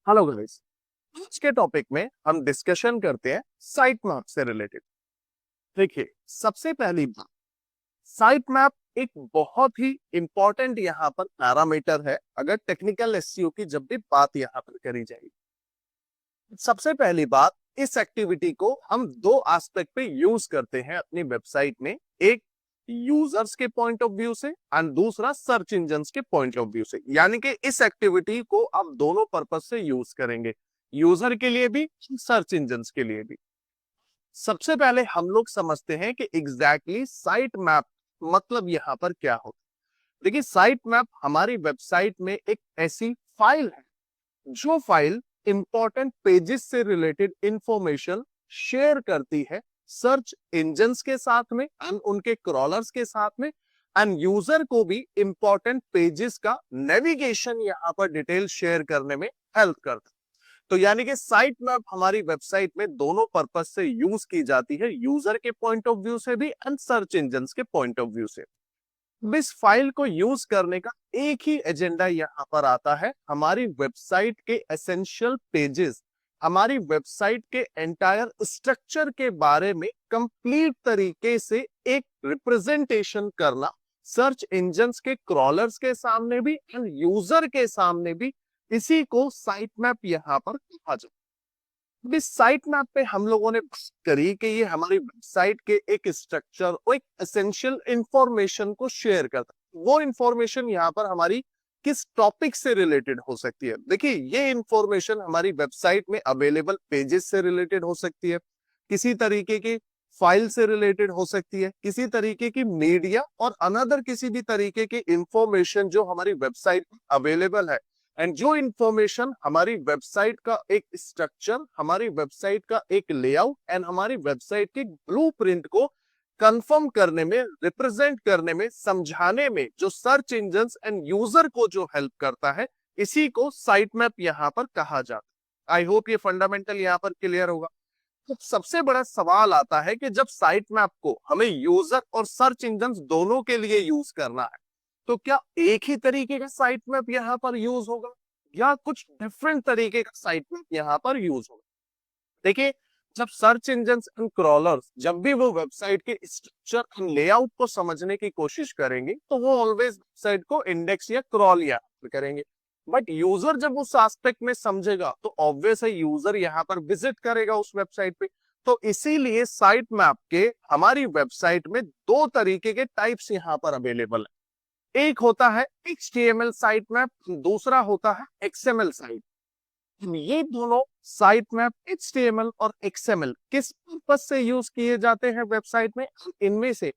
Hello guys. आज के topic में हम डिस्कशन करते हैं साइट मैप से रिलेटेड। देखिए, सबसे पहली बात, साइट मैप एक बहुत ही इंपॉर्टेंट यहाँ पर पैरामीटर है अगर टेक्निकल एसईओ की जब भी बात यहाँ पर करी जाएगी। सबसे पहली बात, इस एक्टिविटी को हम दो एस्पेक्ट पे यूज करते हैं अपनी वेबसाइट में। एक यूजर्स के पॉइंट ऑफ व्यू से एंड दूसरा सर्च इंजन्स के पॉइंट ऑफ व्यू से। यानी कि इस एक्टिविटी को आप दोनों पर्पस से यूज करेंगे, यूजर के लिए भी, सर्च इंजन्स के लिए भी। सबसे पहले हम लोग समझते हैं कि एग्जैक्टली साइट मैप मतलब यहाँ पर क्या होता है। देखिए, साइट मैप हमारी वेबसाइट में एक ऐसी फाइल है जो फाइल इंपॉर्टेंट पेजेस से रिलेटेड इंफॉर्मेशन शेयर करती है सर्च इंजन्स के साथ में एंड उनके क्रॉलर्स के साथ में, एंड यूजर को भी इंपॉर्टेंट पेजेस का नेविगेशन यहाँ पर डिटेल शेयर करने में हेल्प करता है। तो यानी कि साइट मैप हमारी वेबसाइट में दोनों पर्पज से यूज की जाती है, यूजर के पॉइंट ऑफ व्यू से भी एंड सर्च इंजन्स के पॉइंट ऑफ व्यू से। इस फाइल को यूज करने का एक ही एजेंडा यहाँ पर आता है, हमारी वेबसाइट के एसेंशियल पेजेस, हमारी वेबसाइट के एंटायर स्ट्रक्चर के बारे में कंप्लीट तरीके से एक रिप्रेजेंटेशन करना, सर्च इंजन्स के क्रॉलर्स के सामने भी एंड यूजर के सामने भी। इसी को साइट मैप यहाँ पर कहा जाता है। इस साइट मैप पे हम लोगों ने बात करी कि ये हमारी वेबसाइट के एक स्ट्रक्चर और एक एसेंशियल इंफॉर्मेशन को शेयर करता है। वो इंफॉर्मेशन यहाँ पर हमारी किस टॉपिक से रिलेटेड हो सकती है। देखिए, ये इंफॉर्मेशन हमारी वेबसाइट में अवेलेबल पेजेस से रिलेटेड हो सकती है, किसी तरीके की फाइल से रिलेटेड हो सकती है, किसी तरीके की मीडिया और अनदर किसी भी तरीके की इंफॉर्मेशन जो हमारी वेबसाइट अवेलेबल है। एंड जो इंफॉर्मेशन हमारी वेबसाइट का एक स्ट्रक्चर, हमारी वेबसाइट का एक लेआउट एंड हमारी वेबसाइट के ब्लूप्रिंट को कंफर्म करने में, रिप्रेजेंट करने में, समझाने में जो सर्च इंजन्स एंड यूजर को जो हेल्प करता है, इसी को साइट मैप यहाँ पर कहा जाता है। आई होप ये फंडामेंटल यहाँ पर क्लियर होगा। तो सबसे बड़ा सवाल आता है कि जब साइट मैप को हमें यूजर और सर्च इंजन्स दोनों के लिए यूज करना है, तो क्या एक ही तरीके का साइट मैप यहाँ पर यूज होगा या कुछ डिफरेंट तरीके का साइट मैप यहाँ पर यूज होगा। देखिए, जब सर्च इंजन्स एंड क्रॉलर्स जब भी वो वेबसाइट के स्ट्रक्चर एंड लेआउट को समझने की कोशिश करेंगे तो वो ऑलवेज वेबसाइट को इंडेक्स या क्रॉल या करेंगे। बट यूजर जब उस एस्पेक्ट में समझेगा तो ऑब्वियस है यूजर यहाँ पर विजिट करेगा उस वेबसाइट पे। तो इसीलिए साइट मैप के हमारी वेबसाइट में दो तरीके के टाइप्स यहाँ पर अवेलेबल है। एक होता है HTML साइट मैप, दूसरा होता है XML साइट। ये दोनों साइट मैप HTML और XML किस पर्पस से यूज किए जाते हैं वेबसाइट में, इनमें से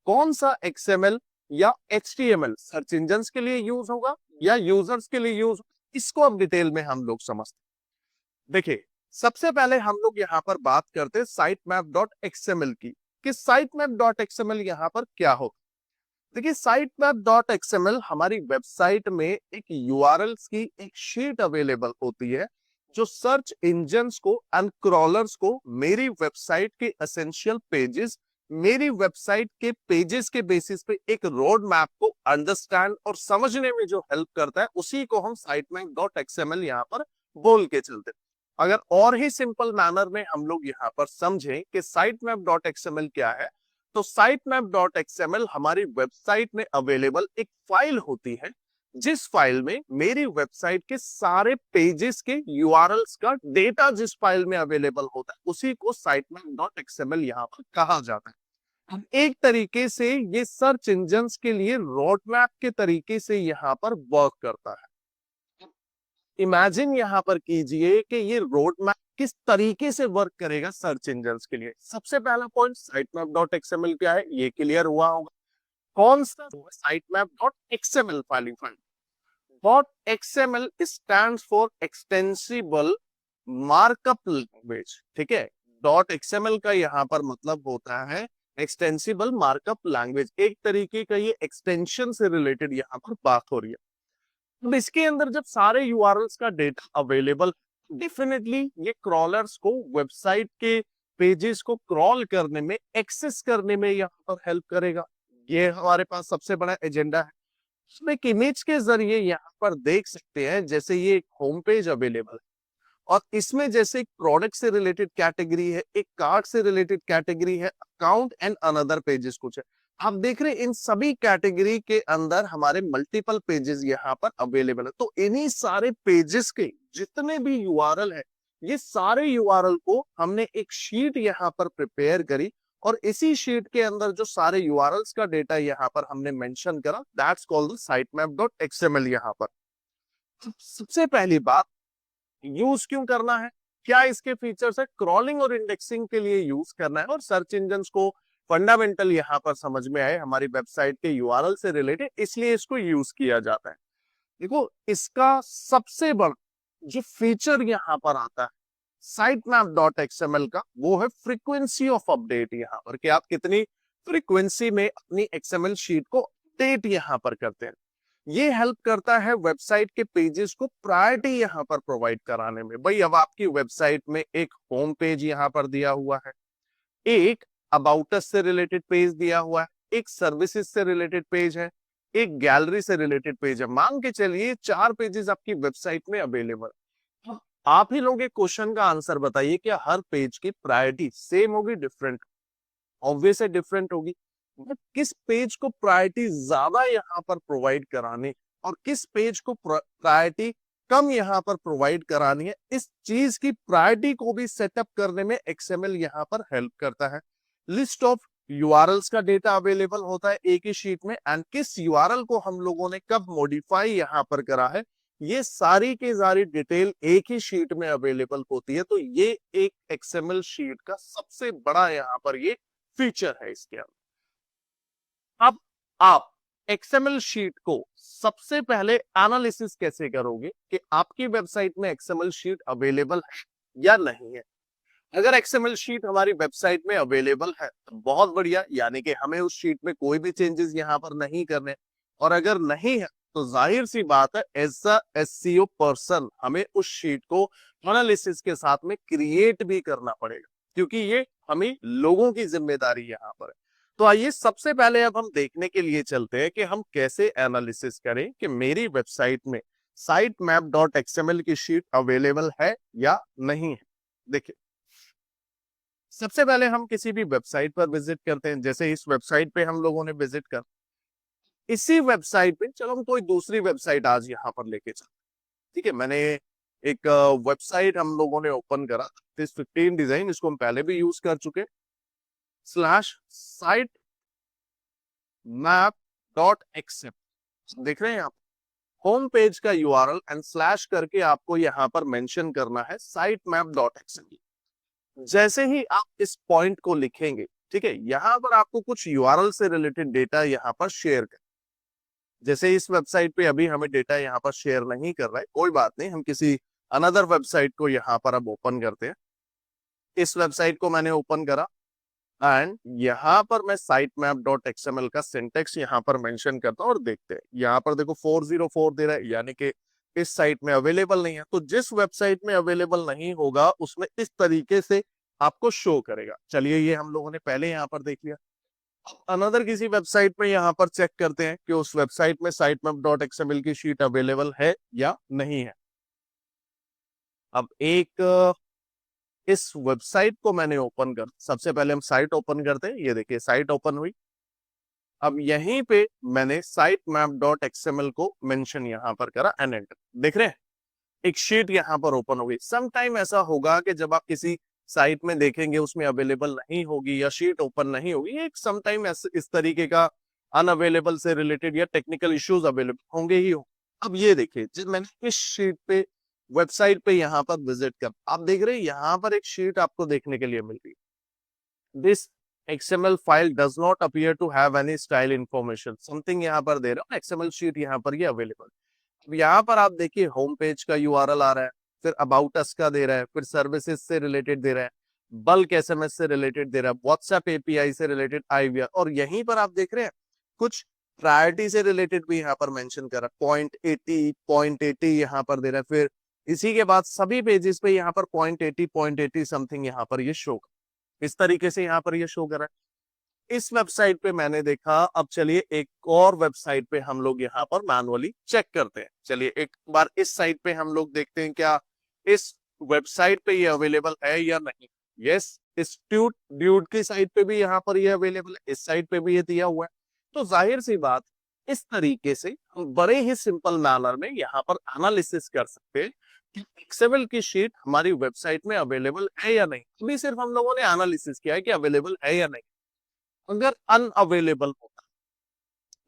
कौन सा XML या HTML सर्च इंजन्स के लिए यूज होगा या यूजर्स के लिए यूज, इसको अब डिटेल में हम लोग समझते हैं। देखिए, सबसे पहले हम लोग यहाँ पर बात करते हैं साइट मैप डॉट एक्सएमएल की कि साइट मैप डॉट एक्सएमएल यहाँ पर क्या होगा। देखिए, साइट मैप डॉट एक्सएमएल हमारी वेबसाइट में एक यूआरएल्स की एक शीट अवेलेबल होती है जो सर्च इंजन्स को एंड क्रॉलर्स को मेरी वेबसाइट के एसेंशियल पेजेस, मेरी वेबसाइट के पेजेस के बेसिस पे एक रोड मैप को अंडरस्टैंड और समझने में जो हेल्प करता है, उसी को हम साइट मैप डॉट एक्सएमएल यहाँ पर बोल के चलते हैं। अगर और ही सिंपल मैनर में हम लोग यहाँ पर समझें कि साइट मैप डॉट एक्सएमएल क्या है, तो साइट मैप डॉट एक्सएमएल हमारी वेबसाइट में अवेलेबल एक फाइल होती है जिस फाइल में मेरी वेबसाइट के सारे पेजेस के यूआरएल्स का डेटा जिस फाइल में अवेलेबल होता है, उसी को साइट मैप डॉट एक्सएमएल यहाँ पर कहा जाता है। एक तरीके से ये सर्च इंजन्स के लिए रोड मैप के तरीके से यहाँ पर वर्क करता है। इमेजिन यहाँ पर कीजिए कि ये रोड मैप किस तरीके से वर्क करेगा सर्च इंजन्स के लिए। सबसे पहला point, site map dot XML क्या है ये क्लियर हुआ होगा। कौन सा site map dot XML filing file, dot XML stands for extensible markup language. ठीक है, डॉट एक्सएमएल का यहाँ पर मतलब होता है एक्सटेंसिबल मार्कअप लैंग्वेज। एक तरीके का ये एक्सटेंशन से रिलेटेड यहाँ पर बात हो रही है। अब इसके अंदर जब सारे यूआरएल्स का डेटा अवेलेबल, डेफिनेटली ये क्रॉलर्स को वेबसाइट के पेजेस को क्रॉल करने में, एक्सेस करने में यहाँ पर हेल्प करेगा। ये हमारे पास सबसे बड़ा एजेंडा है। इसमें एक इमेज के जरिए यहाँ पर देख सकते हैं, जैसे ये एक होम पेज अवेलेबल है, और इसमें जैसे एक प्रोडक्ट से रिलेटेड कैटेगरी है, एक कार्ड से रिलेटेड कैटेगरी है, अकाउंट एंड अनदर पेजेस कुछ है। आप देख रहे हैं इन सभी कैटेगरी के अंदर हमारे मल्टीपल पेजेस यहाँ पर अवेलेबल है। तो इन्हीं सारे पेजेस के जितने भी यूआरएल है, ये सारे यूआरएल को हमने एक शीट यहाँ पर प्रिपेयर करी और इसी शीट के अंदर जो सारे यूआरएल्स का डेटा यहाँ पर हमने मेंशन करा, दैट्स कॉल्ड sitemap.xml यहाँ पर। सबसे पहली बात, यूज क्यों करना है, क्या इसके फीचर्स है, क्रॉलिंग और इंडेक्सिंग के लिए यूज करना है और सर्च इंजन को फंडामेंटल यहाँ पर समझ में आए हमारी वेबसाइट के यूआरएल से रिलेटेड, इसलिए इसको यूज किया जाता है। देखो इसका सबसे बड़ा जो फीचर यहाँ पर आता है sitemap.xml का, वो है फ्रीक्वेंसी ऑफ अपडेट यहाँ पर, कि आप कितनी फ्रीक्वेंसी में अपनी एक्सएमएल शीट को अपडेट यहाँ पर करते हैं। ये हेल्प करता है वेबसाइट के पेजेस को प्रायोरिटी यहाँ पर प्रोवाइड कराने में। भाई अब आपकी वेबसाइट में एक होम पेज यहाँ पर दिया हुआ है, एक अबाउट अस से रिलेटेड पेज दिया हुआ है, एक सर्विसेज से रिलेटेड पेज है, एक गैलरी से रिलेटेड पेज है। मान के चलिए 4 पेजेस आपकी वेबसाइट में अवेलेबल। आप ही लोग एक क्वेश्चन का आंसर बताइए, क्या हर पेज की प्रायोरिटी सेम होगी, डिफरेंट? ऑब्वियस है डिफरेंट होगी। किस पेज को प्रायोरिटी ज्यादा यहाँ पर प्रोवाइड करानी और किस पेज को प्रायोरिटी कम यहाँ पर प्रोवाइड करानी है, इस चीज की प्रायोरिटी को भी सेटअप करने में एक्सएमएल यहाँ पर हेल्प करता है। लिस्ट ऑफ यूआरएल्स का डेटा अवेलेबल होता है एक ही शीट में, एंड किस यूआरएल को हम लोगों ने कब मॉडिफाई यहाँ पर करा है, ये सारी की सारी डिटेल एक ही शीट में अवेलेबल होती है। तो ये एक एक्सएमएल शीट का सबसे बड़ा यहाँ पर ये फीचर है इसके अंदर। अब आप एक्सएमएल शीट को सबसे पहले एनालिसिस कैसे करोगे कि आपकी वेबसाइट में एक्सएमएल शीट अवेलेबल है या नहीं है। अगर एक्सएमएल शीट हमारी वेबसाइट में अवेलेबल है तो बहुत बढ़िया, यानी कि हमें उस शीट में कोई भी चेंजेस यहाँ पर नहीं करने। और अगर नहीं है तो जाहिर सी बात है एज अ एसईओ पर्सन हमें उस शीट को एनालिसिस के साथ में क्रिएट भी करना पड़ेगा, क्योंकि ये हमें लोगों की जिम्मेदारी यहाँ पर है। तो आइए सबसे पहले अब हम देखने के लिए चलते हैं कि हम कैसे एनालिसिस करें कि मेरी वेबसाइट में sitemap.xml की शीट अवेलेबल है या नहीं है। देखिए सबसे पहले हम किसी भी वेबसाइट पर विजिट करते हैं, जैसे इस वेबसाइट पे हम लोगों ने विजिट कर, इसी वेबसाइट पे चलो हम कोई दूसरी वेबसाइट आज यहाँ पर लेके चलते। ठीक है, मैंने एक वेबसाइट हम लोगों ने ओपन करा, 15 डिजाइन, इसको हम पहले भी यूज कर चुके, /sitemap.xml देख रहे हैं आप, होम पेज का यूआरएल एंड स्लैश करके आपको यहाँ पर मेंशन करना है sitemap.xml। जैसे ही आप इस पॉइंट को लिखेंगे, ठीक है, यहाँ पर आपको कुछ यूआरएल से रिलेटेड डेटा यहाँ पर शेयर कर, जैसे इस वेबसाइट पे अभी हमें डेटा यहाँ पर शेयर नहीं कर रहा है, कोई बात नहीं, हम किसी अनदर वेबसाइट को यहाँ पर अब ओपन करते हैं। इस वेबसाइट को मैंने ओपन करा एंड यहाँ पर मैं sitemap.xml का सिंटेक्स यहाँ पर मेंशन करता हूँ और देखते हैं। यहाँ पर देखो 404 दे रहा है, यानी कि इस साइट में अवेलेबल नहीं है। तो जिस वेबसाइट में अवेलेबल नहीं होगा उसमें इस तरीके से आपको शो करेगा। चलिए ये हम लोगों ने पहले यहाँ पर देख लिया। अनदर किसी वेबसाइट में यहाँ पर चेक करते हैं कि उस वेबसाइट में sitemap.xml की शीट अवेलेबल है या नहीं है। अब एक इस वेबसाइट को मैंने ओपन कर, सबसे पहले हम साइट ओपन करते हैं। ये देखिए साइट ओपन हुई। अब यहीं पे मैंने sitemap.xml को मेंशन यहाँ पर करा एंड एंटर। देख रहे हैं एक शीट यहाँ पर ओपन हो गई। सम टाइम ऐसा होगा कि जब आप किसी साइट में देखेंगे उसमें अवेलेबल नहीं होगी या शीट ओपन नहीं होगी, एक सम टाइम इस तरीके का अनअवेलेबल से रिलेटेड या टेक्निकल इश्यूज अवेलेबल होंगे ही हो। अब ये देखिए जब मैंने इस शीट पे वेबसाइट पे यहाँ पर विजिट कर, आप देख रहे हैं यहाँ पर एक शीट आपको देखने के लिए मिल रही है। This XML file does not appear to have any style information, something यहाँ पर दे रहा हूँ, XML शीट यहाँ पर ये अवेलेबल। अब यहाँ पर आप देखिए होम पेज का यूआरएल आ रहा है, फिर अबाउट अस का दे रहा है, फिर सर्विसेज से रिलेटेड दे रहा है, बल्क एसएमएस से रिलेटेड दे रहा है, व्हाट्सएप एपीआई से रिलेटेड आईवीआर, और यहीं पर आप देख रहे हैं कुछ प्रायोरिटी से रिलेटेड भी यहाँ पर मेंशन कर रहा है, 0.80 यहाँ पर दे रहा है। फिर इसी के बाद सभी पेजेस पे यहाँ पर 0.80 समथिंग यहाँ पर ये शो, इस तरीके से यहाँ पर ये शो कर रहा है। इस वेबसाइट पे मैंने देखा। अब चलिए एक और वेबसाइट पे हम लोग यहाँ पर मैनुअली चेक करते हैं। चलिए एक बार इस साइट पे हम लोग देखते हैं क्या इस वेबसाइट पे ये अवेलेबल है या नहीं। यस, इस ड्यूड की साइट पे भी यहाँ पर ये अवेलेबल है, इस साइट पे भी ये दिया हुआ है। तो जाहिर सी बात, इस तरीके से हम बड़े ही सिंपल मैनर में यहाँ पर एनालिसिस कर सकते हैं कि एक्सेल की शीट हमारी वेबसाइट में अवेलेबल है या नहीं। अभी सिर्फ हम लोगों ने एनालिसिस किया है कि अवेलेबल है या नहीं। अगर अनअवेलेबल होता,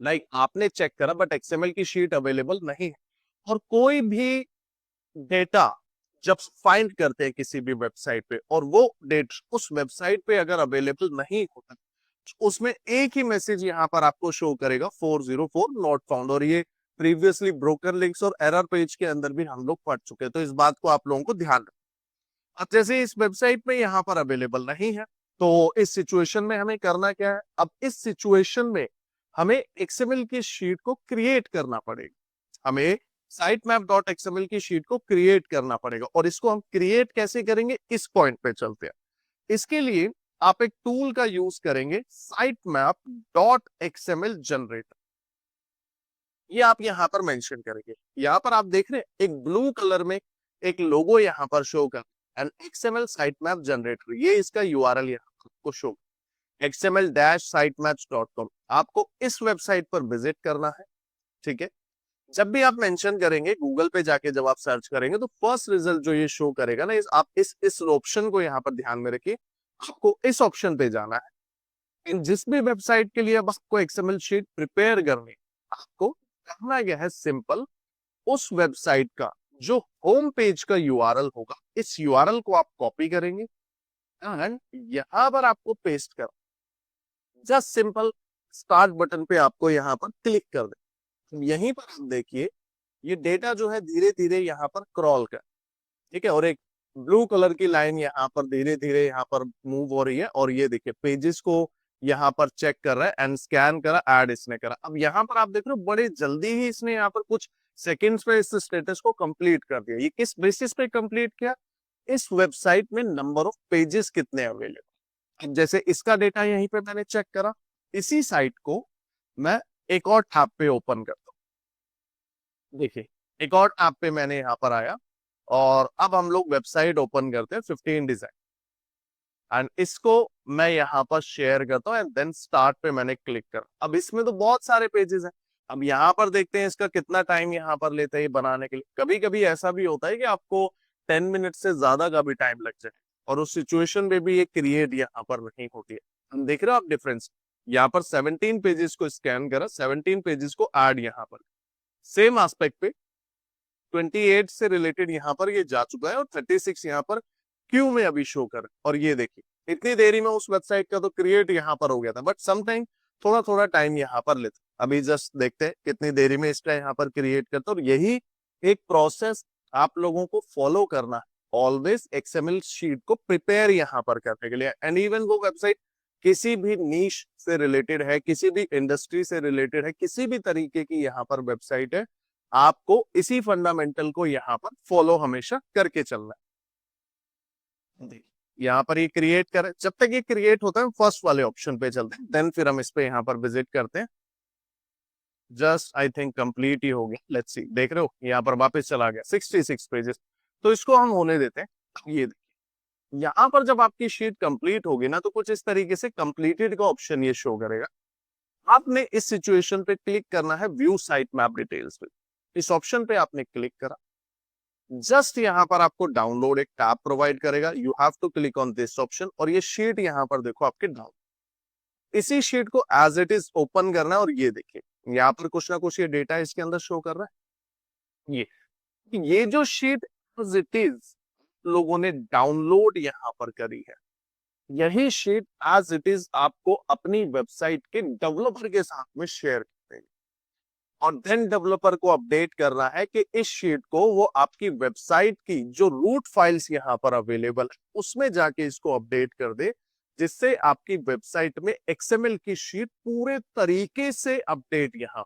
लाइक आपने चेक करा बट एक्सएमएल की शीट अवेलेबल नहीं है, और कोई भी डेटा जब फाइंड करते हैं किसी भी वेबसाइट पे और वो डेट उस वेबसाइट पे अगर अवेलेबल नहीं होता, तो उसमें एक ही मैसेज यहाँ पर आपको शो करेगा 404 नॉट फाउंड। और ये प्रीवियसली ब्रोकन लिंक्स और एरर पेज के अंदर भी हम लोग पढ़ चुके हैं, तो इस बात को आप लोगों को ध्यान रखना। अब जैसे इस वेबसाइट में यहाँ पर अवेलेबल नहीं है, तो इस सिचुएशन में हमें करना क्या है। अब इस सिचुएशन में हमें एक्सएमएल की शीट को क्रिएट करना पड़ेगा। हमें sitemap.xml की शीट को क्रिएट करना पड़ेगा, और इसको हम क्रिएट कैसे करेंगे, इस पॉइंट पे चलते हैं। इसके लिए आप एक टूल का यूज करेंगे, sitemap.xml जनरेटर। ये आप यहां पर मेंशन करेंगे। यहां पर आप देख रहे हैं एक ब्लू कलर में एक लोगो यहां पर शो कर एंड XML sitemap जनरेटर, ये इसका यूआरएल यहां को शो xml-sitemaps.com। आपको इस वेबसाइट पर विजिट करना है, ठीक है। जब भी आप मेंशन करेंगे गूगल पे जाके, जब आप सर्च करेंगे तो फर्स्ट रिजल्ट जो ये शो करेगा ना, आप इस ऑप्शन को यहाँ पर ध्यान में रखिए। आपको इस ऑप्शन पे जाना है। इन जिस भी वेबसाइट के लिए अब आपको एक्सएमएल शीट प्रिपेयर करनी, आपको करना यह है सिंपल, उस वेबसाइट का जो होम पेज का यूआरएल होगा, इस यूआरएल को आप कॉपी करेंगे एंड यहाँ पर आपको पेस्ट कर, जस्ट सिंपल स्टार्ट बटन पे आपको यहाँ पर क्लिक कर दे। यहीं पर आप देखिए ये डेटा जो है धीरे धीरे यहाँ पर क्रॉल कर, ठीक है, और एक ब्लू कलर की लाइन यहाँ पर धीरे धीरे यहाँ पर मूव हो रही है, और ये देखिए पेजेस को यहाँ पर चेक कर रहा है एंड स्कैन करा, ऐड इसने करा। अब यहाँ पर आप देख रहे हो बड़े जल्दी ही इसने यहाँ पर कुछ सेकंड्स में इस स्टेटस को कंप्लीट कर दिया। ये किस बेसिस पे कंप्लीट किया, इस वेबसाइट में नंबर ऑफ पेजेस कितने अवेलेबल। अब जैसे इसका डेटा यहीं पे मैंने चेक करा, इसी साइट को मैं एक और टैब पे ओपन करता हूँ। देखिए एक और टैब पे मैंने यहाँ पर आया, और अब हम लोग वेबसाइट ओपन करते हैं 15 डिजाइन, एंड इसको मैं यहाँ पर शेयर करता हूँ एंड देन स्टार्ट पे मैंने क्लिक कर। अब इसमें तो बहुत सारे पेजेस हैं। अब यहाँ पर देखते हैं इसका कितना टाइम यहाँ पर लेता है ये बनाने के लिए। कभी कभी ऐसा भी होता है कि आपको 10 मिनट से ज्यादा का भी टाइम लग जाए, और उस सिचुएशन में भी ये क्रिएट यहाँ पर नहीं होती है। हम देख रहे हो आप डिफरेंस, यहाँ पर 17 पेजेस को स्कैन करा, 17 पेजेस को ऐड यहाँ पर सेम एस्पेक्ट पे 28 से रिलेटेड यहाँ पर ये जा चुका है, और 36 यहाँ पर क्यू में अभी शो कर। और ये देखिए इतनी देरी में उस वेबसाइट का तो क्रिएट यहाँ पर हो गया था, बट समटाइम थोड़ा थोड़ा टाइम यहाँ पर लेता। अभी जस्ट देखते हैं कितनी देरी में इसका यहाँ पर क्रिएट करता। और यही एक प्रोसेस आप लोगों को फॉलो करना है ऑलवेज एक्सएमएल शीट को प्रिपेयर यहाँ पर करने के लिए। एंड इवन वो वेबसाइट किसी भी नीश से रिलेटेड है, किसी भी इंडस्ट्री से रिलेटेड है, किसी भी तरीके की यहाँ पर वेबसाइट है, आपको इसी फंडामेंटल को यहाँ पर फॉलो हमेशा करके चलना है। यहाँ पर ये क्रिएट करें, जब तक ये क्रिएट होता है फर्स्ट वाले ऑप्शन पे चलते हैं, देन फिर हम इस पे यहाँ पर विजिट करते हैं। जस्ट आई थिंक कंप्लीट ही हो गया, लेट्स सी। देख रहे हो यहाँ पर वापस चला गया 66 पेजेस, तो इसको हम होने देते हैं। ये देखिए यहाँ पर जब आपकी शीट कंप्लीट होगी ना, तो कुछ इस तरीके से कंप्लीटेड का ऑप्शन ये शो करेगा। आपने इस सिचुएशन पे क्लिक करना है व्यू साइट मैप डिटेल्स पे। इस ऑप्शन पे आपने क्लिक करा, जस्ट यहाँ पर आपको डाउनलोड एक टैब प्रोवाइड करेगा, you have to click on this option, और ये शीट यहाँ पर देखो आपके डाउन। इसी शीट को एज इट इज ओपन करना है, और ये देखिए यहाँ पर कुछ ना कुछ ये डेटा इसके अंदर शो कर रहा है। ये जो शीट एज इट इज लोगों ने डाउनलोड यहाँ पर करी है, यही शीट एज इट इज आपको अपनी वेबसाइट के डेवलपर के साथ में शेयर करते हैं, और देन डेवलपर को अपडेट करना है कि इस शीट को वो आपकी वेबसाइट की जो रूट फाइल्स यहाँ पर अवेलेबल है उसमें जाके इसको अपडेट कर दे, जिससे आपकी वेबसाइट में एक्सएमएल की शीट पूरे तरीके से अपडेट यहाँ।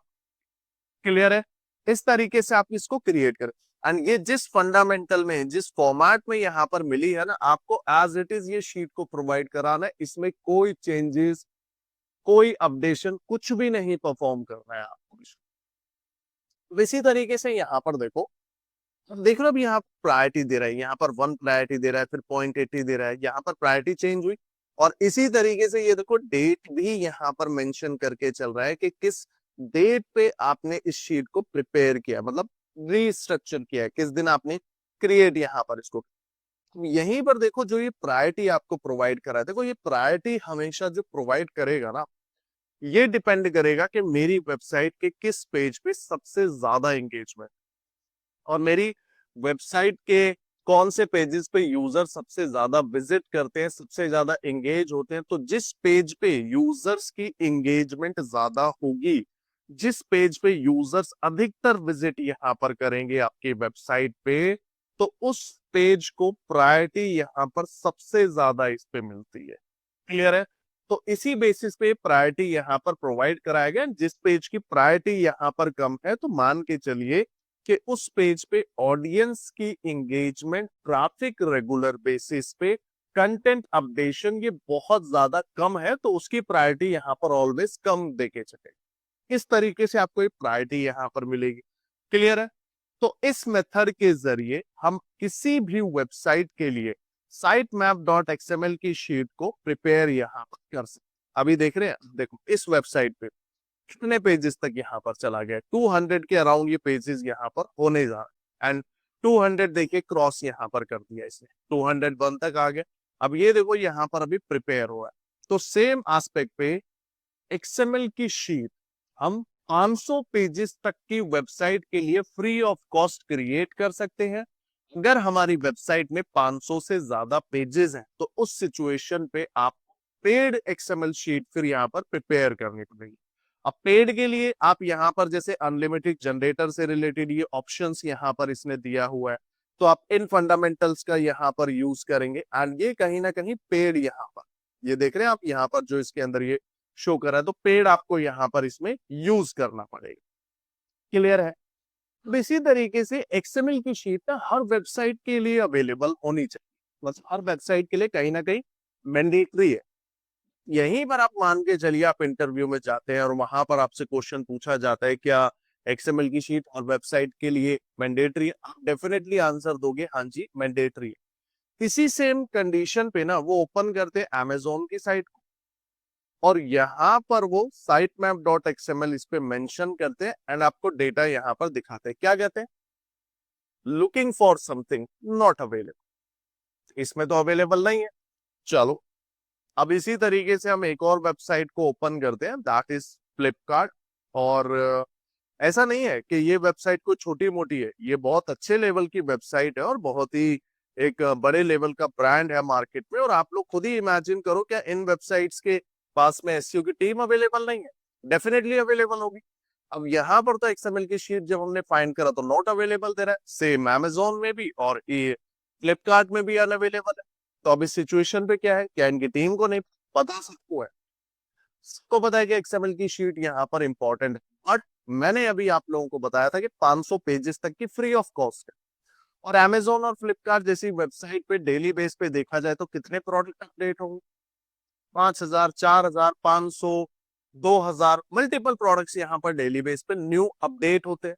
क्लियर है? इस तरीके से आप इसको क्रिएट करें, एंड ये जिस फंडामेंटल में जिस फॉर्मेट में यहाँ पर मिली है ना, आपको एज इट इज ये शीट को प्रोवाइड कराना है। इसमें कोई चेंजेस, कोई अपडेशन, कुछ भी नहीं परफॉर्म करना है आपको। इसी तरीके से यहाँ पर देखो अब देख रहे हो, अब यहाँ प्रायोरिटी दे रहा है, यहाँ पर 1 प्रायोरिटी दे रहा है, फिर 0.80 दे रहा है, यहाँ पर प्रायोरिटी चेंज हुई। और इसी तरीके से ये देखो डेट भी यहाँ पर मेंशन करके चल रहा है कि किस डेट पे आपने इस शीट को प्रिपेयर किया, मतलब रीस्ट्रक्चर किया है, किस दिन आपने क्रिएट यहाँ पर इसको। यहीं पर देखो जो ये प्रायोरिटी आपको प्रोवाइड करा है, देखो ये प्रायोरिटी हमेशा जो प्रोवाइड करेगा ना, ये डिपेंड करेगा कि मेरी वेबसाइट के किस पेज पे सबसे ज्यादा एंगेजमेंट, और मेरी वेबसाइट के कौन से पेजेस पे यूजर सबसे ज्यादा विजिट करते हैं, सबसे ज्यादा एंगेज होते हैं। तो जिस पेज पे यूजर्स की एंगेजमेंट ज्यादा होगी, जिस पेज पे यूजर्स अधिकतर विजिट यहाँ पर करेंगे आपकी वेबसाइट पे, तो उस पेज को प्रायोरिटी यहाँ पर सबसे ज्यादा इस पे मिलती है। क्लियर है? तो इसी बेसिस पे प्रायोरिटी यहाँ पर प्रोवाइड कराया गया। जिस पेज की प्रायोरिटी यहाँ पर कम है, तो मान के चलिए कि उस पेज पे ऑडियंस की एंगेजमेंट, ट्रैफिक रेगुलर बेसिस पे, कंटेंट अपडेशन ये बहुत ज्यादा कम है, तो उसकी प्रायोरिटी यहाँ पर ऑलवेज कम देके चले। इस तरीके से आपको एक प्रायोरिटी यहाँ पर मिलेगी। क्लियर है? तो इस मेथड के जरिए हम किसी भी वेबसाइट के लिए sitemap.xml की शीट को प्रिपेयर यहाँ पर कर सकते। अभी देख रहे हैं, देखो इस वेबसाइट पे कितने पेजेस तक यहाँ पर चला गया, 200 के अराउंड ये पेजेस यहाँ पर होने जा रहे हैं। एंड 200 देखिए क्रॉस यहाँ पर कर दिया इसने, 201 तक आ गया। अब ये देखो यहाँ पर अभी प्रिपेयर हुआ है। तो सेम एस्पेक्ट पे एक्सएमएल की शीट हम 500 पेजेस तक की वेबसाइट के लिए फ्री ऑफ कॉस्ट क्रिएट कर सकते हैं। अगर हमारी वेबसाइट में 500 से ज्यादा पेजेस हैं, तो उस सिचुएशन पे आप पेड एक्सएमएल शीट फिर यहाँ पर प्रिपेयर करनी पड़ेगी। अब पेड के लिए आप यहाँ पर जैसे अनलिमिटेड जनरेटर से रिलेटेड ये ऑप्शंस यहाँ पर इसने दिया हुआ है, तो आप इन फंडामेंटल्स का यहाँ पर यूज करेंगे। एंड ये कहीं ना कहीं पेड यहाँ पर, ये देख रहे हैं आप यहाँ पर जो इसके अंदर ये शो कर रहा है, तो पेड आपको यहाँ पर इसमें यूज करना पड़ेगा। क्लियर है? अब इसी तरीके से एक्सएमएल की शीट ना हर वेबसाइट के लिए अवेलेबल होनी चाहिए, बस हर वेबसाइट के लिए कहीं ना कहीं मैंडेटरी है। यहीं पर आप मान के चलिए आप इंटरव्यू में जाते हैं और वहां पर आपसे क्वेश्चन पूछा जाता है क्या एक्सएमएल की शीट और वेबसाइट के लिए मैंडेटरी है, आप डेफिनेटली आंसर दोगे हाँ जी मैंडेटरी है। इसी सेम कंडीशन पे ना वो ओपन करते हैं अमेजोन की साइट को, और यहाँ पर वो sitemap.xml इस पे मेंशन करते हैं एंड आपको डेटा यहाँ पर दिखाते हैं। क्या कहते हैं? Looking for something not available, इसमें तो अवेलेबल नहीं है। चलो अब इसी तरीके से हम एक और वेबसाइट को ओपन करते हैं, दैट इज फ्लिपकार्ट। और ऐसा नहीं है कि ये वेबसाइट कोई छोटी मोटी है, ये बहुत अच्छे लेवल की वेबसाइट है और बहुत ही एक बड़े लेवल का ब्रांड है मार्केट में। और आप लोग खुद ही इमेजिन करो, क्या इन वेबसाइट्स के पास में एसईओ की टीम अवेलेबल नहीं है? डेफिनेटली अवेलेबल होगी। अब यहाँ पर तो एक्सएमएल की शीट जब हमने फाइंड करा तो नॉट अवेलेबल दे रहा है, सेम अमेजोन में भी और ये फ्लिपकार्ट में भी अनअवेलेबल है। तो अब इस सिचुएशन पे क्या है, क्या इनकी टीम को नहीं पता? सबको है, सबको पता है कि एक्सएमएल की शीट यहाँ पर इंपॉर्टेंट है। बट मैंने अभी आप लोगों को बताया था कि 500 पेजेस तक की फ्री ऑफ कॉस्ट है। और अमेजोन और फ्लिपकार्ट जैसी वेबसाइट पे डेली बेस पे देखा जाए तो कितने प्रोडक्ट अपडेट होंगे? 5,000, 4,000, 500, 2,000 मल्टीपल प्रोडक्ट्स यहाँ पर डेली बेस पे न्यू अपडेट होते हैं।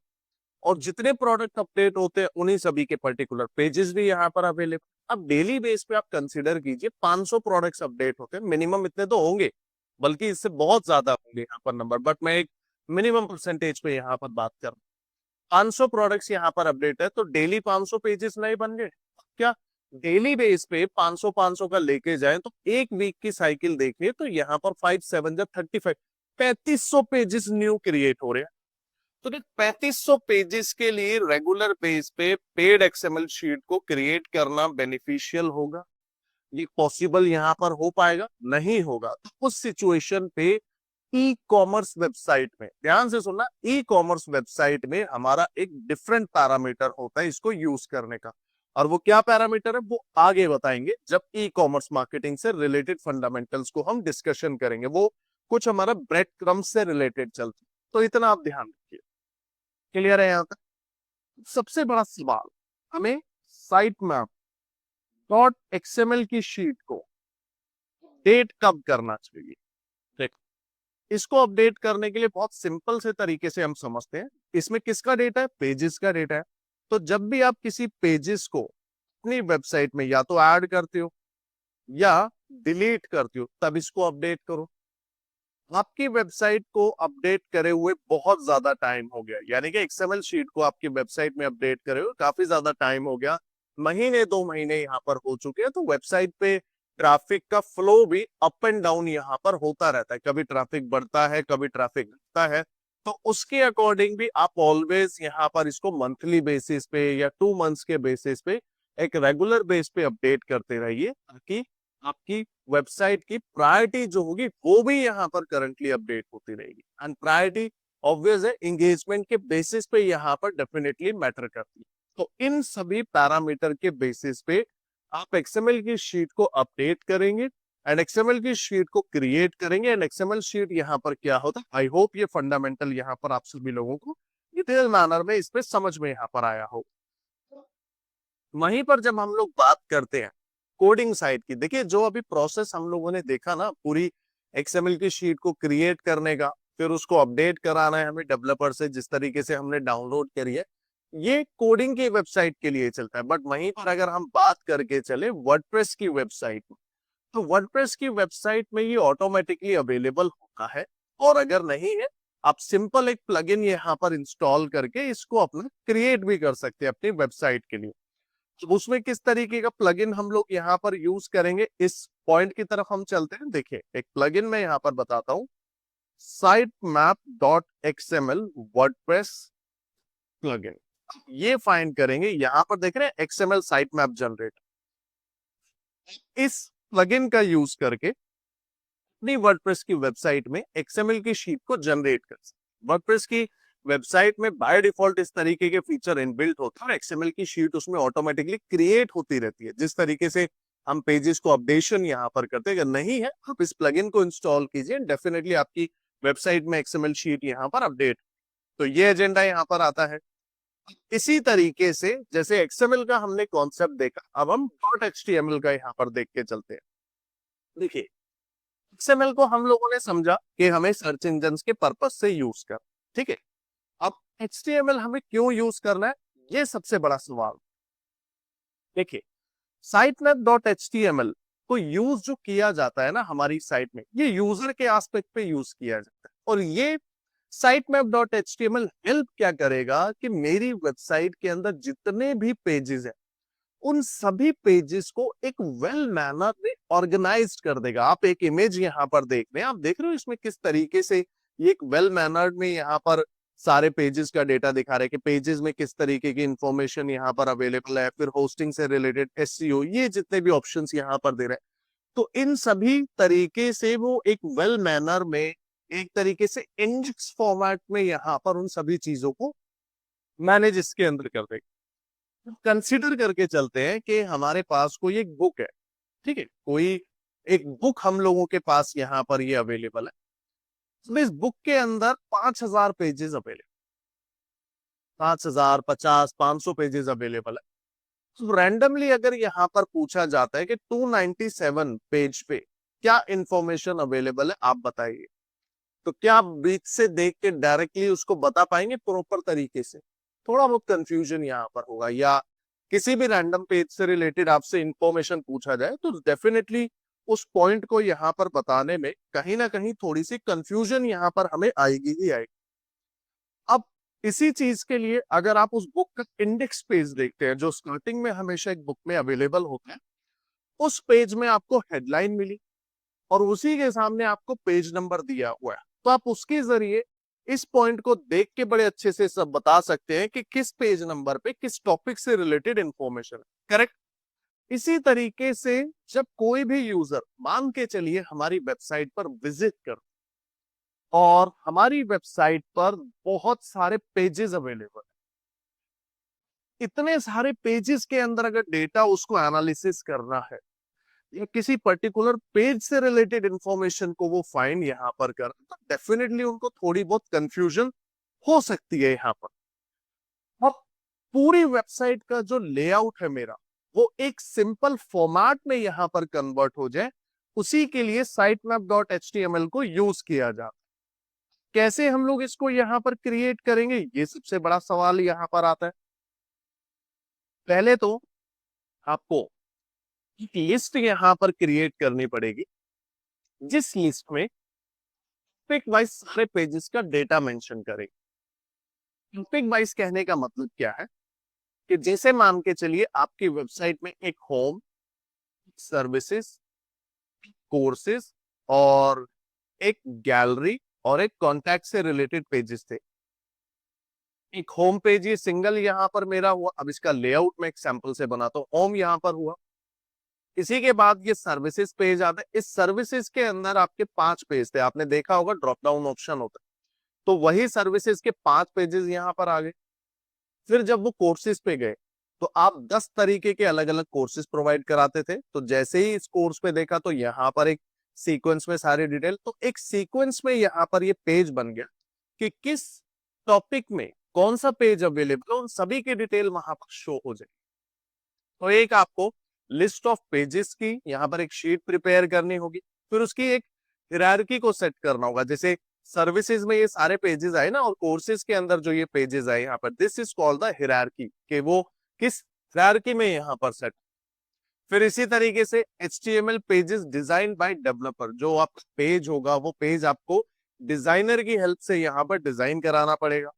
और जितने प्रोडक्ट अपडेट होते हैं उन्हीं सभी के पर्टिकुलर पेजेस भी यहाँ पर अवेलेबल। अब डेली बेस पे आप कंसीडर कीजिए 500 प्रोडक्ट्स अपडेट होते हैं, मिनिमम इतने तो होंगे, बल्कि इससे बहुत ज्यादा होंगे यहाँ पर नंबर, बट मैं एक मिनिमम परसेंटेज पे यहाँ पर बात कर रहा हूँ। 500 प्रोडक्ट्स यहाँ पर अपडेट है, तो डेली 500 पेजेस नहीं बन गए क्या? डेली बेस पे 500 500 का लेके जाए तो एक वीक की साइकिल देखिए तो यहाँ पर 5 7 जब 35 3500 पेजेस न्यू क्रिएट हो रहे हैं। तो 3500 पेजेस के लिए रेगुलर बेस पे पेड एक्सएमएल शीट को क्रिएट करना बेनिफिशियल होगा? ये पॉसिबल यहाँ पर हो पाएगा? नहीं होगा। तो उस सिचुएशन पे ई कॉमर्स वेबसाइट में, ध्यान से सुनना, ई कॉमर्स वेबसाइट में हमारा एक डिफरेंट पैरामीटर होता है इसको यूज करने का। और वो क्या पैरामीटर है वो आगे बताएंगे जब ई कॉमर्स मार्केटिंग से रिलेटेड फंडामेंटल्स को हम डिस्कशन करेंगे, वो कुछ हमारा ब्रेड क्रम्स से रिलेटेड चलते। तो इतना आप ध्यान रखिए। क्लियर है यहाँ तक? सबसे बड़ा सवाल, हमें साइट मैप डॉट एक्सएमएल की शीट को अपडेट कब करना चाहिए? देखो, इसको अपडेट करने के लिए बहुत सिंपल से तरीके से हम समझते हैं। इसमें किसका डेटा है? पेजेस का डेटा है। तो जब भी आप किसी पेजेस को अपनी वेबसाइट में या तो ऐड करते हो या डिलीट करते हो, तब इसको अपडेट करो। आपकी वेबसाइट को अपडेट करे हुए बहुत ज्यादा टाइम हो गया, यानी कि एक्सएमएल शीट को आपकी वेबसाइट में अपडेट करे हुए काफी ज्यादा टाइम हो गया, महीने 2 महीने यहाँ पर हो चुके हैं। तो वेबसाइट पे ट्रैफिक का फ्लो भी अप एंड डाउन यहाँ पर होता रहता है, कभी ट्रैफिक बढ़ता है, कभी ट्रैफिक घटता है। तो उसके अकॉर्डिंग भी आप ऑलवेज यहाँ पर इसको मंथली बेसिस पे या 2 मंथ्स के बेसिस पे एक रेगुलर बेस पे अपडेट करते रहिए, ताकि आपकी वेबसाइट की प्रायोरिटी जो होगी वो भी यहाँ पर करंटली अपडेट होती रहेगी। एंड प्रायोरिटी ऑब्वियस है, एंगेजमेंट के बेसिस पे यहाँ पर डेफिनेटली मैटर करती है। तो इन सभी पैरामीटर के बेसिस पे आप एक्सएमएल की शीट को अपडेट करेंगे एंड एक्सएमएल की शीट को क्रिएट करेंगे। एंड एक्सएमएल शीट यहाँ पर क्या होता है, आई होप ये फंडामेंटल यहाँ पर आप सभी लोगों को डिटेल मैनर में इस पे समझ में यहाँ पर आया हो। वहीं पर जब हम लोग बात करते हैं कोडिंग साइड की, देखिए जो अभी प्रोसेस हम लोगों ने देखा ना, पूरी एक्सएमएल की शीट को क्रिएट करने का, फिर उसको अपडेट कराना है हमें डेवलपर से, जिस तरीके से हमने डाउनलोड करी है, ये कोडिंग की वेबसाइट के लिए चलता है। बट वहीं पर अगर हम बात करके चले वर्डप्रेस की वेबसाइट में, तो वर्डप्रेस की वेबसाइट में ये ऑटोमेटिकली अवेलेबल होता है। और अगर नहीं है, आप सिंपल एक प्लगइन यहाँ पर इंस्टॉल करके इसको अपना क्रिएट भी कर सकते हैं अपनी वेबसाइट के लिए। तो उसमें किस तरीके का प्लगइन हम लोग यहाँ पर यूज करेंगे, इस पॉइंट की तरफ हम चलते हैं। देखिए एक प्लगइन मैं यहाँ पर बताता हूँ, sitemap.xml वर्डप्रेस प्लगइन। ये फाइंड करेंगे, यहाँ पर देख रहे हैं एक्सएमएल साइटमैप जनरेट। इस प्लगइन का यूज करके अपनी वर्डप्रेस की वेबसाइट में एक्सएमएल की शीट को जनरेट कर सकते। वर्डप्रेस की वेबसाइट में बाय डिफॉल्ट इस तरीके के फीचर इनबिल्ट होता है, एक्सएमएल की शीट उसमें ऑटोमेटिकली क्रिएट होती रहती है, जिस तरीके से हम पेजेस को अपडेशन यहाँ पर करते हैं। अगर नहीं है, आप इस प्लगइन को इंस्टॉल कीजिए, डेफिनेटली आपकी वेबसाइट में एक्सएमएल शीट यहाँ पर अपडेट। तो ये एजेंडा यहाँ पर आता है। इसी तरीके से जैसे एक्सएमएल का हमने कॉन्सेप्ट देखा, अब हम .html का यहाँ पर देख के चलते हैं। देखिए एक्सएमएल को हम लोगों ने समझा कि हमें सर्च इंजन के पर्पज से यूज कर, ठीक है। अब HTML हमें क्यों यूज करना है, ये सबसे बड़ा सवाल। देखिए sitemap.html को यूज जो किया जाता है ना हमारी साइट में, ये यूजर के एस्पेक्ट पे यूज किया जाता है। और ये sitemap.html हेल्प क्या करेगा कि मेरी वेबसाइट के अंदर जितने भी पेजेस हैं, उन सभी पेजेस को एक वेल मैनर में ऑर्गेनाइज्ड कर देगा। आप एक इमेज यहाँ पर देख रहे हैं, आप देख रहे हो इसमें किस तरीके से ये एक वेल मैनर्ड में यहाँ पर सारे पेजेस का डेटा दिखा रहे हैं कि पेजेस में किस तरीके की इंफॉर्मेशन यहाँ पर अवेलेबल है, फिर होस्टिंग से रिलेटेड एसईओ, ये जितने भी ऑप्शंस यहाँ पर दे रहे हैं। तो इन सभी तरीके से वो एक वेल मैनर में, एक तरीके से इंडेक्स फॉर्मेट में यहाँ पर उन सभी चीजों को मैनेज इसके अंदर कर देगा। कंसिडर करके चलते हैं कि हमारे पास कोई एक बुक है, ठीक है, कोई एक बुक हम लोगों के पास यहाँ पर ये अवेलेबल है। तो इस बुक के अंदर 5,000 पेजेस अवेलेबल, 5,000, 50, 500 पेजेस अवेलेबल है। तो रैंडमली अगर यहाँ पर पूछा जाता है कि 297 पेज पे क्या इंफॉर्मेशन अवेलेबल है, आप बताइए, तो क्या आप बीच से देख के डायरेक्टली उसको बता पाएंगे प्रॉपर तरीके से? थोड़ा बहुत कंफ्यूजन यहाँ पर होगा। या किसी भी रैंडम पेज से रिलेटेड आपसे इंफॉर्मेशन पूछा जाए तो डेफिनेटली उस पॉइंट को यहाँ पर बताने में कहीं ना कहीं थोड़ी सी कंफ्यूजन यहाँ पर हमें आएगी ही आएगी। अब इसी चीज के लिए अगर आप उस बुक का इंडेक्स पेज देखते हैं, जो स्टार्टिंग में हमेशा एक बुक में अवेलेबल होता है, उस पेज में आपको हेडलाइन मिली और उसी के सामने आपको पेज नंबर दिया हुआ है। तो आप उसके जरिए इस पॉइंट को देख के बड़े अच्छे से सब बता सकते हैं कि किस पेज नंबर पे किस टॉपिक से रिलेटेड इंफॉर्मेशन है, करेक्ट। इसी तरीके से जब कोई भी यूजर मान के चलिए हमारी वेबसाइट पर विजिट कर और हमारी वेबसाइट पर बहुत सारे पेजेस अवेलेबल है, इतने सारे पेजेस के अंदर अगर डेटा उसको एनालिसिस करना है या किसी पर्टिकुलर पेज से रिलेटेड इंफॉर्मेशन को वो फाइंड यहाँ पर कर, तो डेफिनेटली उनको थोड़ी बहुत कंफ्यूजन हो सकती है यहाँ पर। अब पूरी वेबसाइट का जो लेआउट है मेरा, वो एक सिंपल फॉर्मेट में यहाँ पर कन्वर्ट हो जाए, उसी के लिए sitemap.html को यूज किया जाता है। कैसे हम लोग इसको यहाँ पर क्रिएट करेंगे, ये सबसे बड़ा सवाल यहाँ पर आता है। पहले तो आपको एक लिस्ट यहां पर क्रिएट करनी पड़ेगी, जिस लिस्ट में टॉपिक वाइज सारे पेजेस का डेटा मेंशन करें। टॉपिक वाइज कहने का मतलब क्या है कि जैसे मान के चलिए आपकी वेबसाइट में एक होम, सर्विसेज, कोर्सेज और एक गैलरी और एक कॉन्टैक्ट से रिलेटेड पेजेस थे। एक होम पेज ये सिंगल यहां पर मेरा हुआ। अब इसका लेआउट मैं एक सैंपल से बनाता हूं। होम यहां पर हुआ, इसी के बाद ये सर्विसेज पेज आता है। इस सर्विसेज के अंदर आपके 5 पेज थे, आपने देखा होगा ड्रॉप डाउन ऑप्शन होता है, तो वही सर्विसेज के 5 पेजेस यहां पर आ गए। फिर जब वो कोर्सेज पे गए तो आप 10 तरीके के अलग अलग कोर्सेज प्रोवाइड कराते थे। तो जैसे ही इस कोर्स पे देखा तो यहाँ पर एक सीक्वेंस में सारी डिटेल, तो एक सीक्वेंस में यहाँ पर ये पेज बन गया कि किस टॉपिक में कौन सा पेज अवेलेबल है, उन सभी की डिटेल वहां पर शो हो जाए। तो एक आपको लिस्ट ऑफ पेजेस की यहाँ पर एक शीट प्रिपेयर करनी होगी। फिर उसकी एक हिरार्की को सेट करना होगा। जैसे सर्विसेज में ये सारे पेजेस आए ना, और कोर्सेज के अंदर जो ये पेजेस आए यहाँ पर, this is called the hierarchy, कि वो किस हिरार्की में यहाँ पर सेट। फिर इसी तरीके से HTML pages design by developer, जो आप पेज होगा वो पेज आपको डिजाइनर की हेल्प से यहाँ पर डिजाइन कराना पड़ेगा।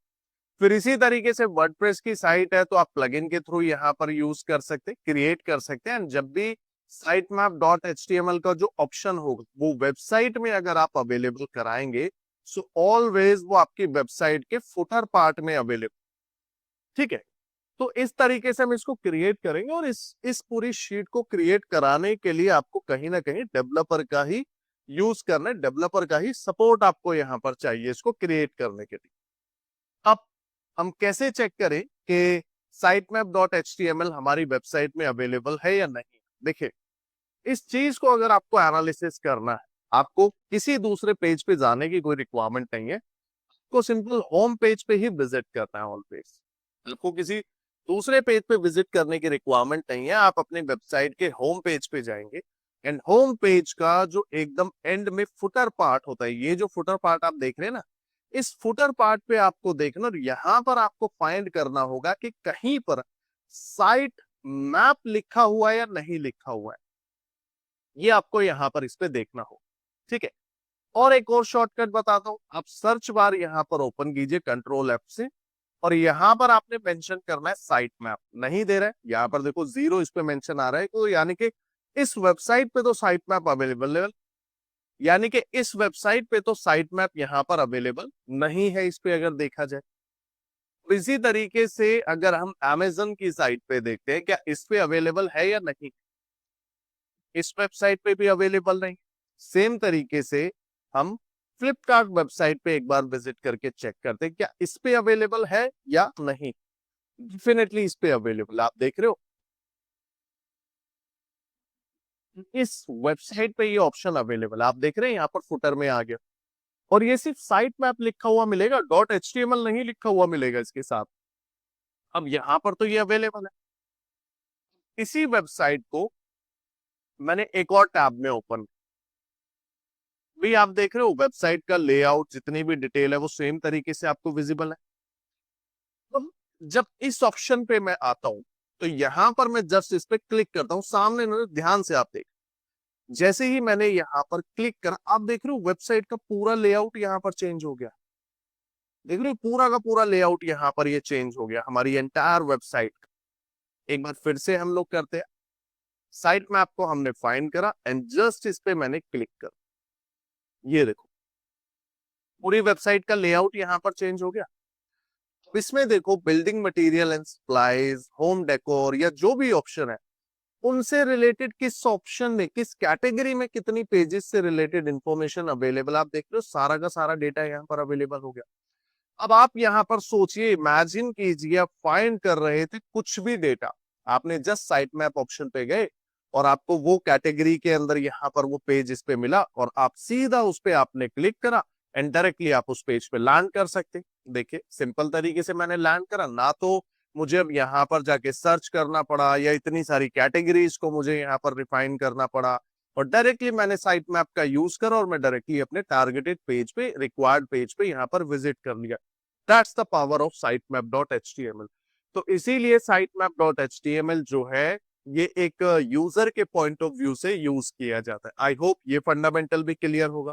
फिर इसी तरीके से वर्डप्रेस की साइट है तो आप प्लगइन के थ्रू यहाँ पर यूज कर सकते, क्रिएट कर सकते हैं। जब भी sitemap.html का जो ऑप्शन होगा वो वेबसाइट में अगर आप अवेलेबल कराएंगे, सो ऑलवेज वो आपकी वेबसाइट के फुटर पार्ट में अवेलेबल। ठीक है, तो इस तरीके से हम इसको क्रिएट करेंगे, और इस पूरी शीट को क्रिएट कराने के लिए आपको कहीं ना कहीं डेवलपर का ही यूज करना है, डेवलपर का ही सपोर्ट आपको यहाँ पर चाहिए इसको क्रिएट करने के लिए। अब हम कैसे चेक करें कि sitemap.html हमारी वेबसाइट में अवेलेबल है या नहीं? देखिए, इस चीज को अगर आपको एनालिसिस करना है, आपको किसी दूसरे पेज पे जाने की कोई रिक्वायरमेंट नहीं है। आपको सिंपल होम पेज पे ही विजिट करना है। होम पेज, आपको किसी दूसरे पेज पे विजिट करने की रिक्वायरमेंट नहीं है। आप अपने वेबसाइट के होम पेज पे जाएंगे, एंड होम पेज का जो एकदम एंड में फुटर पार्ट होता है, ये जो फुटर पार्ट आप देख रहे हैं ना, इस फुटर पार्ट पे आपको देखना, और यहां पर आपको फाइंड करना होगा कि कहीं पर साइट मैप लिखा हुआ है या नहीं लिखा हुआ है। ये आपको यहां पर इस पे देखना हो। ठीक है, और एक और शॉर्टकट बताता हूं। आप सर्च बार यहां पर ओपन कीजिए कंट्रोल F से, और यहां पर आपने मेंशन करना है साइट मैप। नहीं दे रहा है, यहां पर देखो 0 इस पे मेंशन आ रहा है, तो यानी कि इस वेबसाइट पे तो साइट मैप अवेलेबल है, यानी कि इस वेबसाइट पे तो साइट मैप यहां पर अवेलेबल नहीं है इस पे अगर देखा जाए। इसी तरीके से अगर हम Amazon की साइट पे देखते हैं, क्या इस पे अवेलेबल है या नहीं? इस वेबसाइट पे भी अवेलेबल नहीं। सेम तरीके से हम फ्लिपकार्ट वेबसाइट पे एक बार विजिट करके चेक करते हैं, क्या इस पे अवेलेबल है या नहीं। डेफिनेटली इस पे अवेलेबल, आप देख रहे हो इस वेबसाइट पे ये ऑप्शन अवेलेबल, आप देख रहे हैं यहाँ पर फुटर में आ गया। और ये सिर्फ साइट मैप लिखा हुआ मिलेगा, .html नहीं लिखा हुआ मिलेगा इसके साथ। अब यहाँ पर तो ये अवेलेबल है। इसी वेबसाइट को मैंने एक और टैब में ओपन, भी आप देख रहे हो वेबसाइट का लेआउट, जितनी भी डिटेल है वो सेम तरीके से आपको विजिबल है। तो जब इस ऑप्शन पे मैं आता हूं तो यहां पर मैं जस्ट इस पे क्लिक करता हूं, सामने ध्यान से आप देख, जैसे ही मैंने यहाँ पर क्लिक करा, आप देख रहे हो वेबसाइट का पूरा लेआउट यहाँ पर चेंज हो गया। देख रहे हो पूरा का पूरा लेआउट यहाँ पर ये चेंज हो गया, हमारी एंटायर वेबसाइट। एक बार फिर से हम लोग करते हैं। साइट मैप को हमने फाइंड करा, एंड जस्ट इस पे मैंने क्लिक कर, ये देखो पूरी वेबसाइट का लेआउट यहाँ पर चेंज हो गया। इसमें देखो building material and supplies, home decor, या जो भी ऑप्शन है उनसे रिलेटेड किस ऑप्शन में, किस कैटेगरी में कितनी पेजेस से रिलेटेड इंफॉर्मेशन अवेलेबल, आप देख रहे हो सारा का सारा डेटा यहाँ पर अवेलेबल हो गया। अब आप यहाँ पर सोचिए, इमेजिन कीजिए आप फाइंड कर रहे थे कुछ भी डेटा, आपने जस्ट साइट मैप ऑप्शन पे गए और आपको वो कैटेगरी के अंदर यहाँ पर वो पेज इस पे मिला, और आप सीधा उस पे आपने क्लिक करा, एंड डायरेक्टली आप उस पेज पे लैंड कर सकते। देखिए सिंपल तरीके से मैंने लैंड करा ना, तो मुझे अब यहाँ पर जाके सर्च करना पड़ा, या इतनी सारी कैटेगरीज को मुझे यहाँ पर रिफाइन करना पड़ा, और डायरेक्टली मैंने साइट मैप का यूज करा और मैं डायरेक्टली अपने टारगेटेड पेज पे, रिक्वायर्ड पेज पे यहाँ पर विजिट कर लिया। That's the power of sitemap.html। तो इसीलिए sitemap.html जो है ये एक यूजर के पॉइंट ऑफ व्यू से यूज किया जाता है। आई होप ये फंडामेंटल भी क्लियर होगा।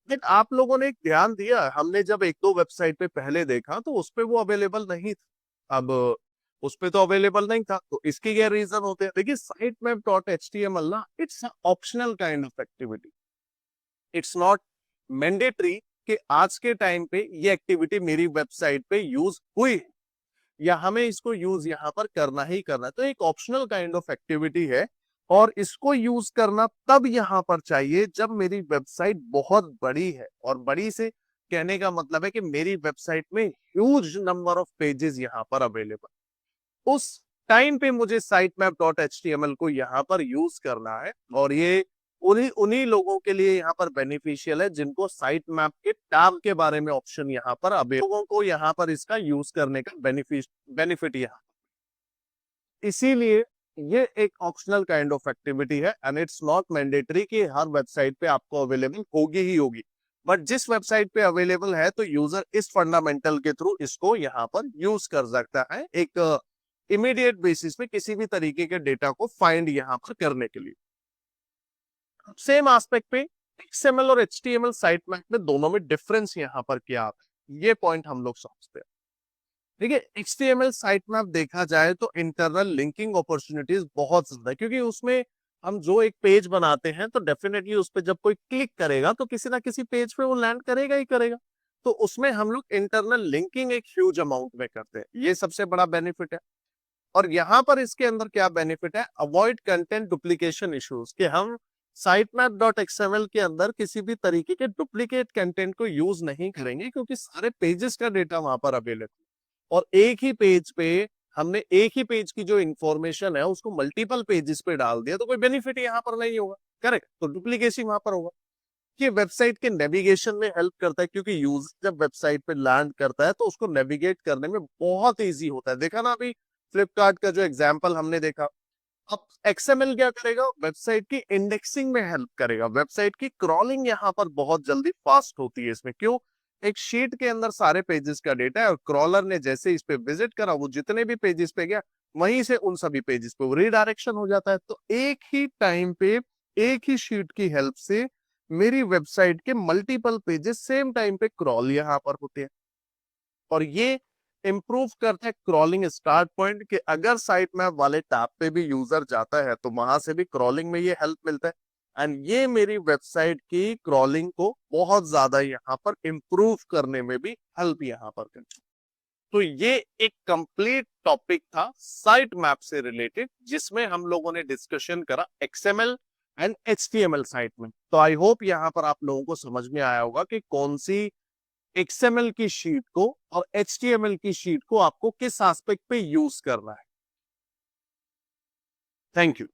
लेकिन आप लोगों ने एक ध्यान दिया, हमने जब एक दो वेबसाइट पे पहले देखा तो उस पे वो अवेलेबल नहीं था। अब उस पे तो अवेलेबल नहीं था, तो इसके क्या रीजन होते हैं? देखिए sitemap.html ना it's optional kind of activity, it's not mandatory कि आज के टाइम पे ये एक्टिविटी मेरी वेबसाइट पे यूज हुई है या हमें इसको यूज यहाँ पर करना ही करना है। तो एक ऑप्शनल काइंड ऑफ एक्टिविटी है और इसको यूज करना तब यहाँ पर चाहिए जब मेरी वेबसाइट बहुत बड़ी है। और बड़ी से कहने का मतलब है कि मेरी वेबसाइट में ह्यूज नंबर ऑफ पेजेस यहाँ पर अवेलेबल, उस टाइम पे मुझे sitemap.html को यहाँ पर यूज करना है। और ये उन्हीं उन्हीं लोगों के लिए यहाँ पर बेनिफिशियल है जिनको साइट मैप के टैब के बारे में ऑप्शन यहाँ पर अवेलेबल, लोगों को यहाँ पर इसका यूज करने का बेनिफिट यहाँ। इसीलिए ये एक ऑप्शनल काइंड ऑफ एक्टिविटी है एंड इट्स नॉट मैंडेटरी कि हर वेबसाइट पे आपको अवेलेबल होगी ही होगी। बट जिस वेबसाइट पे अवेलेबल है तो यूजर इस फंडामेंटल के थ्रू इसको यहाँ पर यूज कर सकता है एक इमीडिएट बेसिस पे किसी भी तरीके के डेटा को फाइंड यहाँ पर करने के लिए। सेम एस्पेक्ट पे XML और HTML साइट मैप में दोनों में डिफरेंस यहाँ पर क्या है, ये पॉइंट हम लोग समझते हैं। देखिए HTML साइट मैप देखा जाए तो इंटरनल लिंकिंग अपॉर्चुनिटीज बहुत ज्यादा है, क्योंकि उसमें हम जो एक पेज बनाते हैं तो डेफिनेटली उस पर जब कोई क्लिक करेगा तो किसी ना किसी पेज पे वो लैंड करेगा ही करेगा। तो उसमें हम लोग इंटरनल लिंकिंग एक ह्यूज अमाउंट में करते हैं, ये सबसे बड़ा बेनिफिट है। और यहाँ पर इसके अंदर क्या बेनिफिट है, अवॉइड कंटेंट डुप्लीकेशन इश्यूज, कि हम sitemap.xml के अंदर किसी भी तरीके के डुप्लीकेट कंटेंट को यूज नहीं करेंगे क्योंकि सारे पेजेस का डेटा वहां पर अवेलेबल है। और एक ही पेज पे हमने एक ही पेज की जो इंफॉर्मेशन है उसको मल्टीपल पेजेस पे डाल दिया तो कोई बेनिफिट यहाँ पर नहीं होगा, करेक्ट? तो डुप्लीकेसी वहां पर होगा। ये वेबसाइट के नेविगेशन में हेल्प करता है, क्योंकि यूजर जब वेबसाइट पे लैंड करता है तो उसको नेविगेट करने में बहुत इजी होता है। देखा ना अभी फ्लिपकार्ट का जो एग्जांपल हमने देखा। अब XML क्या करेगा, वेबसाइट की इंडेक्सिंग में हेल्प करेगा, वेबसाइट की क्रॉलिंग यहाँ पर बहुत जल्दी फास्ट होती है इसमें। क्यों? एक शीट के अंदर सारे पेजेस का डेटा है और क्रॉलर ने जैसे इस पे विजिट करा वो जितने भी पेजेस पे गया वहीं से उन सभी पेजेस पे वो रीडायरेक्शन हो जाता है। तो एक ही टाइम पे एक ही शीट की हेल्प से मेरी वेबसाइट के मल्टीपल पेजेस सेम टाइम पे क्रॉल यहाँ पर होते हैं। और ये इंप्रूव करता है क्रॉलिंग स्टार्ट पॉइंट, कि अगर साइट मैप वाले टैब पे भी यूजर जाता है तो वहां से भी क्रॉलिंग में ये हेल्प मिलता है। एंड ये मेरी वेबसाइट की क्रॉलिंग को बहुत ज्यादा यहाँ पर इंप्रूव करने में भी हेल्प यहाँ पर करता है। तो ये एक कंप्लीट टॉपिक था साइट मैप से रिलेटेड जिसमें हम लोगों ने डिस्कशन करा XML एंड HTML साइट में। तो आई होप यहाँ पर आप लोगों को समझ में आया होगा कि कौन सी XML की शीट को और HTML की शीट को आपको किस एस्पेक्ट पे यूज करना है। Thank you.